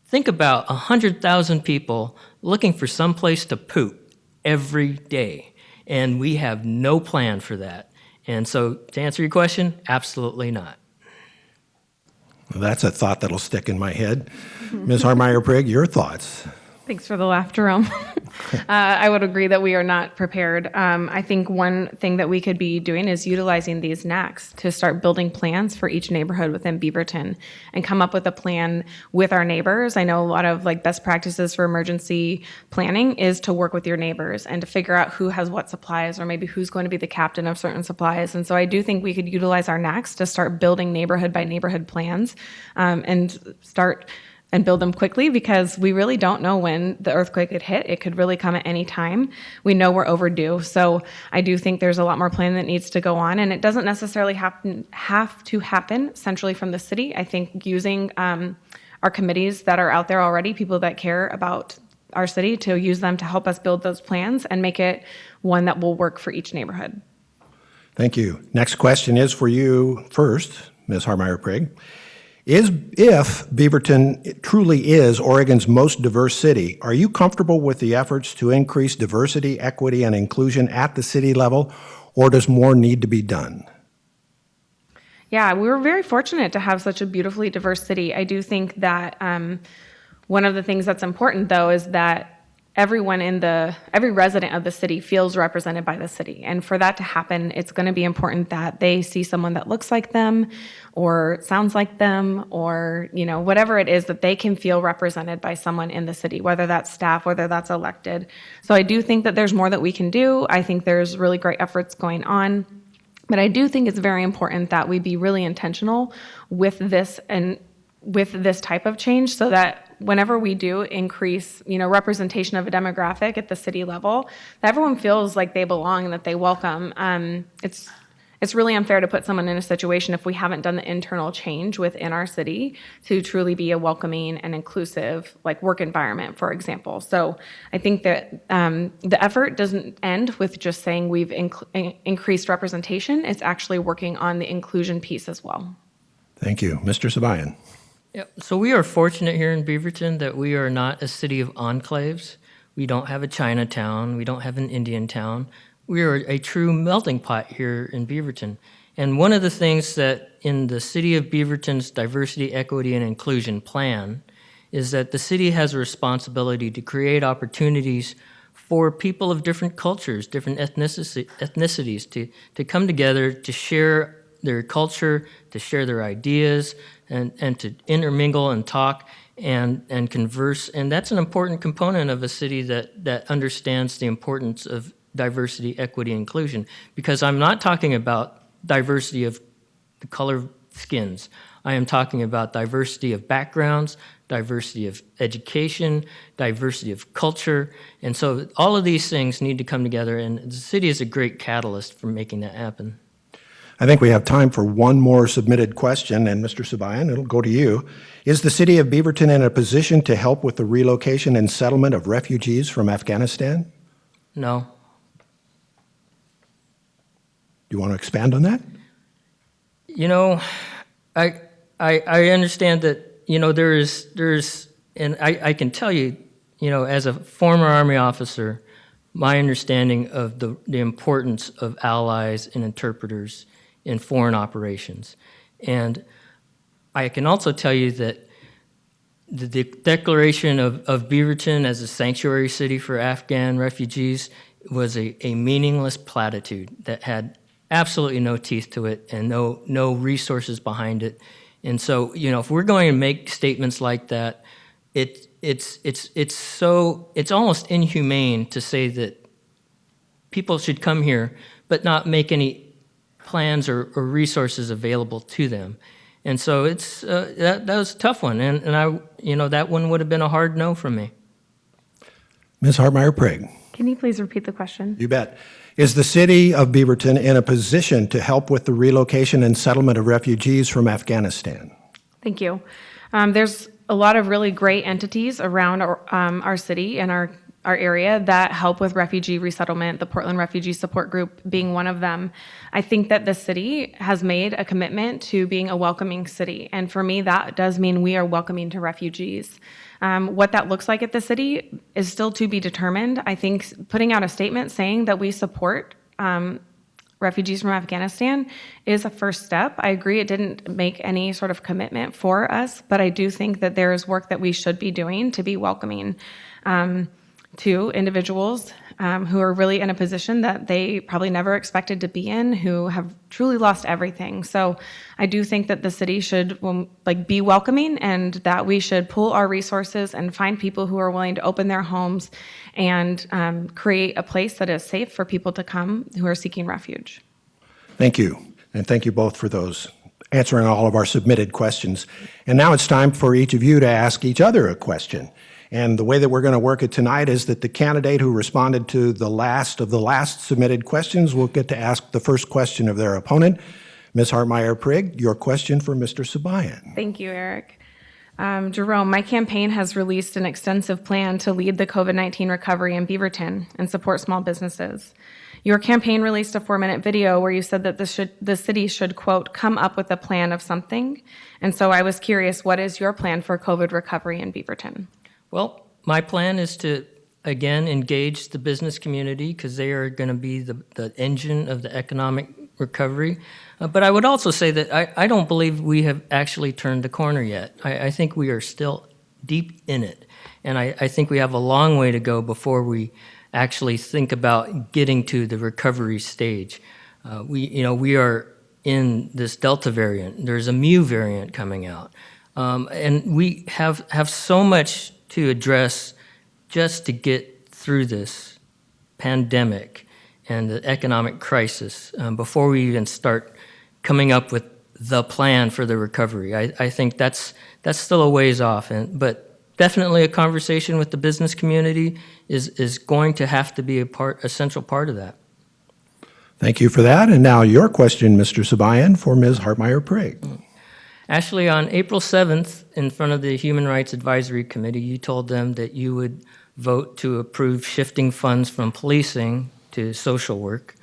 think about 100,000 people looking for some place to poop every day. And we have no plan for that. And so to answer your question, absolutely not. Well, that's a thought that'll stick in my head. Ms. Harmeyer-Prigg, your thoughts? Thanks for the laugh, Jerome. I would agree that we are not prepared. I think one thing that we could be doing is utilizing these NACs to start building plans for each neighborhood within Beaverton and come up with a plan with our neighbors. I know a lot of best practices for emergency planning is to work with your neighbors and to figure out who has what supplies or maybe who's going to be the captain of certain supplies. And so I do think we could utilize our NACs to start building neighborhood by neighborhood plans and build them quickly, because we really don't know when the earthquake could hit. It could really come at any time. We know we're overdue. So I do think there's a lot more planning that needs to go on, and it doesn't necessarily have to happen centrally from the city. I think using our committees that are out there already, people that care about our city, to use them to help us build those plans and make it one that will work for each neighborhood. Thank you. Next question is for you first, Ms. Harmeyer-Prigg. If Beaverton truly is Oregon's most diverse city, are you comfortable with the efforts to increase diversity, equity, and inclusion at the city level, or does more need to be done? Yeah, we were very fortunate to have such a beautifully diverse city. I do think that one of the things that's important, though, is that every resident of the city feels represented by the city. And for that to happen, it's going to be important that they see someone that looks like them or sounds like them, or, whatever it is, that they can feel represented by someone in the city, whether that's staff, whether that's elected. So I do think that there's more that we can do. I think there's really great efforts going on. But I do think it's very important that we be really intentional with this and with this type of change, so that whenever we do increase, representation of a demographic at the city level, that everyone feels like they belong and that they welcome. It's really unfair to put someone in a situation if we haven't done the internal change within our city to truly be a welcoming and inclusive, work environment, for example. So I think that the effort doesn't end with just saying we've increased representation. It's actually working on the inclusion piece as well. Thank you. Mr. Sabayan. Yep. So we are fortunate here in Beaverton that we are not a city of enclaves. We don't have a Chinatown. We don't have an Indian town. We are a true melting pot here in Beaverton. And one of the things that in the City of Beaverton's Diversity, Equity, and Inclusion Plan is that the city has a responsibility to create opportunities for people of different cultures, different ethnicities to come together, to share their culture, to share their ideas, and to intermingle and talk and converse. And that's an important component of a city that understands the importance of diversity, equity, and inclusion. Because I'm not talking about diversity of the color of skins. I am talking about diversity of backgrounds, diversity of education, diversity of culture. And so all of these things need to come together, and the city is a great catalyst for making that happen. I think we have time for one more submitted question, and Mr. Sabayan, it'll go to you. Is the city of Beaverton in a position to help with the relocation and settlement of refugees from Afghanistan? No. Do you want to expand on that? I understand that, there's, and I can tell you, as a former Army officer, my understanding of the importance of allies and interpreters in foreign operations. And I can also tell you that the declaration of Beaverton as a sanctuary city for Afghan refugees was a meaningless platitude that had absolutely no teeth to it and no resources behind it. And so, if we're going to make statements like that, it's almost inhumane to say that people should come here but not make any plans or resources available to them. And so it's that was a tough one, and I that one would have been a hard no from me. Ms. Harmeyer-Prigg. Can you please repeat the question? You bet. Is the city of Beaverton in a position to help with the relocation and settlement of refugees from Afghanistan? Thank you. There's a lot of really great entities around our city and our our area that help with refugee resettlement, the Portland Refugee Support Group being one of them. I think that the city has made a commitment to being a welcoming city. And for me, that does mean we are welcoming to refugees. What that looks like at the city is still to be determined. I think putting out a statement saying that we support refugees from Afghanistan is a first step. I agree it didn't make any sort of commitment for us, but I do think that there is work that we should be doing to be welcoming to individuals who are really in a position that they probably never expected to be in, who have truly lost everything. So I do think that the city should be welcoming, and that we should pool our resources and find people who are willing to open their homes and create a place that is safe for people to come who are seeking refuge. Thank you. And thank you both for those, answering all of our submitted questions. And now it's time for each of you to ask each other a question. And the way that we're going to work it tonight is that the candidate who responded to the last of the last submitted questions will get to ask the first question of their opponent. Ms. Hartmeyer-Prigg, your question for Mr. Sabayan. Thank you, Eric. Jerome, my campaign has released an extensive plan to lead the COVID-19 recovery in Beaverton and support small businesses. Your campaign released a 4-minute video where you said that the city should, quote, come up with a plan of something. And so I was curious, what is your plan for COVID recovery in Beaverton? Well, my plan is to, again, engage the business community because they are going to be the engine of the economic recovery. But I would also say that I don't believe we have actually turned the corner yet. I think we are still deep in it. And I think we have a long way to go before we actually think about getting to the recovery stage. We are in this Delta variant. There's a Mu variant coming out. And we have so much to address just to get through this pandemic and the economic crisis before we even start coming up with the plan for the recovery. I think that's still a ways off, but definitely a conversation with the business community is going to have to be a central part of that. Thank you for that. And now your question, Mr. Sabayan, for Ms. Hartmeyer-Prigg. Ashley, on April 7th, in front of the Human Rights Advisory Committee, you told them that you would vote to approve shifting funds from policing to social work.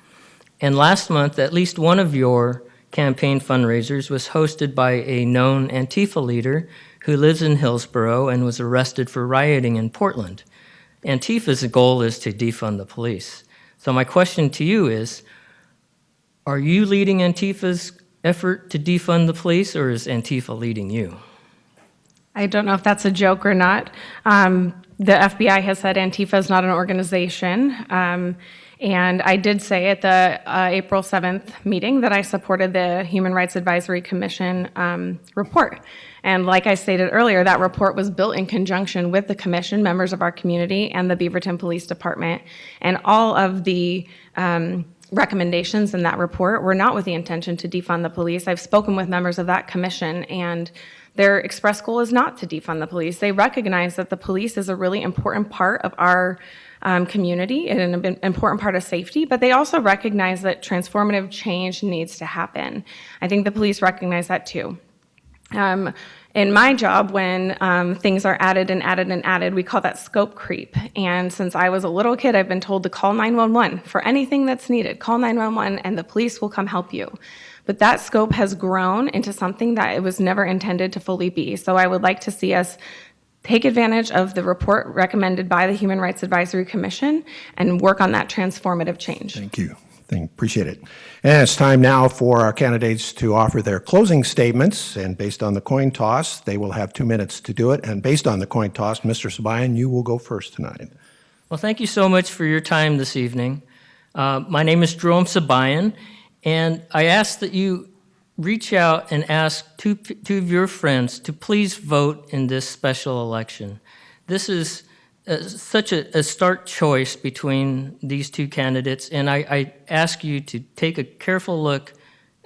And last month, at least one of your campaign fundraisers was hosted by a known Antifa leader who lives in Hillsborough and was arrested for rioting in Portland. Antifa's goal is to defund the police. So my question to you is, are you leading Antifa's effort to defund the police, or is Antifa leading you? I don't know if that's a joke or not. The FBI has said Antifa is not an organization. And I did say at the April 7th meeting that I supported the Human Rights Advisory Commission report. And like I stated earlier, that report was built in conjunction with the commission, members of our community, and the Beaverton Police Department. And all of the recommendations in that report were not with the intention to defund the police. I've spoken with members of that commission, and their express goal is not to defund the police. They recognize that the police is a really important part of our community and an important part of safety, but they also recognize that transformative change needs to happen. I think the police recognize that too. In my job, when things are added and added and added, we call that scope creep. And since I was a little kid, I've been told to call 911 for anything that's needed. Call 911 and the police will come help you. But that scope has grown into something that it was never intended to fully be. So I would like to see us take advantage of the report recommended by the Human Rights Advisory Commission and work on that transformative change. Thank you. Appreciate it. And it's time now for our candidates to offer their closing statements. And based on the coin toss, they will have 2 minutes to do it. And based on the coin toss, Mr. Sabayan, you will go first tonight. Well, thank you so much for your time this evening. My name is Jerome Sabayan, and I ask that you reach out and ask two of your friends to please vote in this special election. This is such a stark choice between these two candidates, and I ask you to take a careful look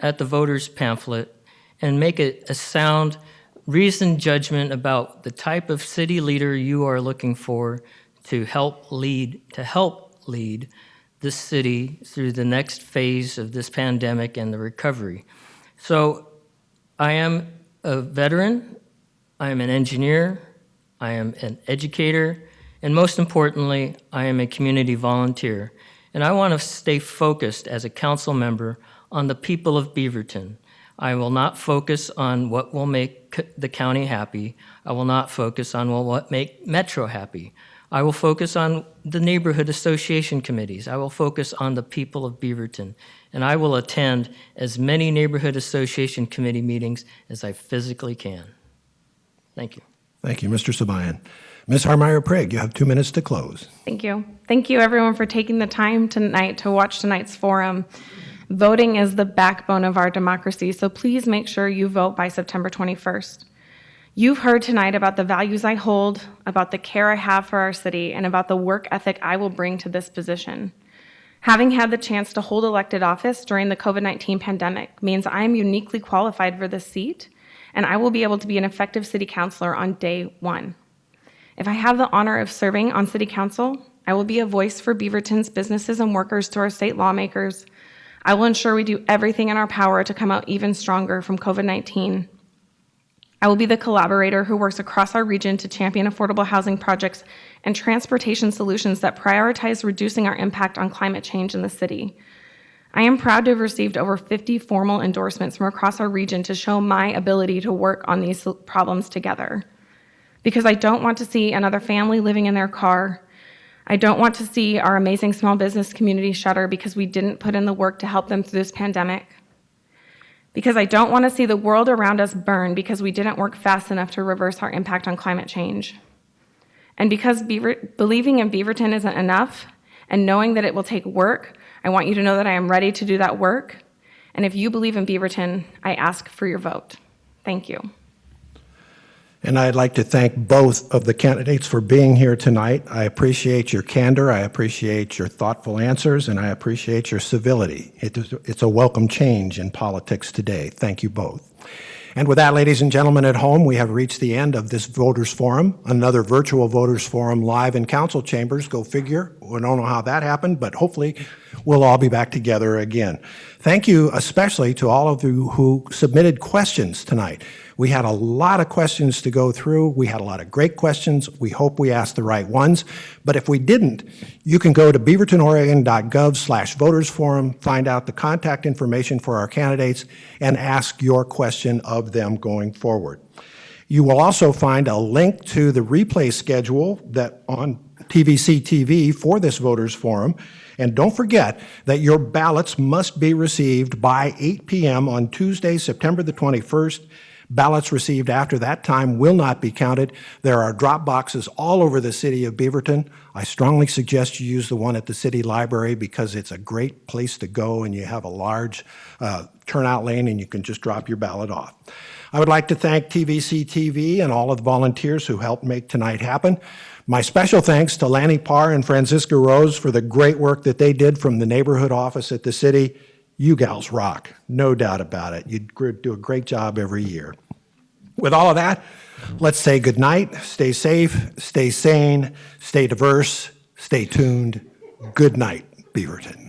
at the voters' pamphlet and make a sound, reasoned judgment about the type of city leader you are looking for to help lead this city through the next phase of this pandemic and the recovery. So I am a veteran, I am an engineer, I am an educator, And most importantly, I am a community volunteer, and I want to stay focused as a council member on the people of Beaverton. I will not focus on what will make the county happy. I will not focus on what make Metro happy. I will focus on the neighborhood association committees. I will focus on the people of Beaverton. And I will attend as many neighborhood association committee meetings as I physically can. Thank you. Thank you, Mr. Sabayan. Ms. Harmeyer-Prigg, you have 2 minutes to close. Thank you. Thank you, everyone, for taking the time tonight to watch tonight's forum. Voting is the backbone of our democracy, so please make sure you vote by September 21st. You've heard tonight about the values I hold, about the care I have for our city, and about the work ethic I will bring to this position. Having had the chance to hold elected office during the COVID-19 pandemic means I am uniquely qualified for this seat, and I will be able to be an effective city councilor on day one. If I have the honor of serving on city council, I will be a voice for Beaverton's businesses and workers to our state lawmakers. I will ensure we do everything in our power to come out even stronger from COVID-19. I will be the collaborator who works across our region to champion affordable housing projects and transportation solutions that prioritize reducing our impact on climate change in the city. I am proud to have received over 50 formal endorsements from across our region to show my ability to work on these problems together. Because I don't want to see another family living in their car. I don't want to see our amazing small business community shutter because we didn't put in the work to help them through this pandemic. Because I don't want to see the world around us burn because we didn't work fast enough to reverse our impact on climate change. And because believing in Beaverton isn't enough, and knowing that it will take work, I want you to know that I am ready to do that work. And if you believe in Beaverton, I ask for your vote. Thank you. And I'd like to thank both of the candidates for being here tonight. I appreciate your candor, I appreciate your thoughtful answers, and I appreciate your civility. It's a welcome change in politics today. Thank you both. And with that, ladies and gentlemen at home, we have reached the end of this Voters Forum, another virtual Voters Forum live in council chambers. Go figure. We don't know how that happened, but hopefully we'll all be back together again. Thank you especially to all of you who submitted questions tonight. We had a lot of questions to go through. We had a lot of great questions. We hope we asked the right ones. But if we didn't, you can go to beavertonoregon.gov/votersforum, find out the contact information for our candidates, and ask your question of them going forward. You will also find a link to the replay schedule that on TVC TV for this Voters Forum. And don't forget that your ballots must be received by 8 p.m. on Tuesday, September the 21st. Ballots received after that time will not be counted. There are drop boxes all over the city of Beaverton. I strongly suggest you use the one at the city library because it's a great place to go and you have a large turnout lane and you can just drop your ballot off. I would like to thank TVC TV and all of the volunteers who helped make tonight happen. My special thanks to Lanny Parr and Francisca Rose for the great work that they did from the neighborhood office at the city. You gals rock, no doubt about it. You do a great job every year. With all of that, let's say good night, stay safe, stay sane, stay diverse, stay tuned. Good night, Beaverton.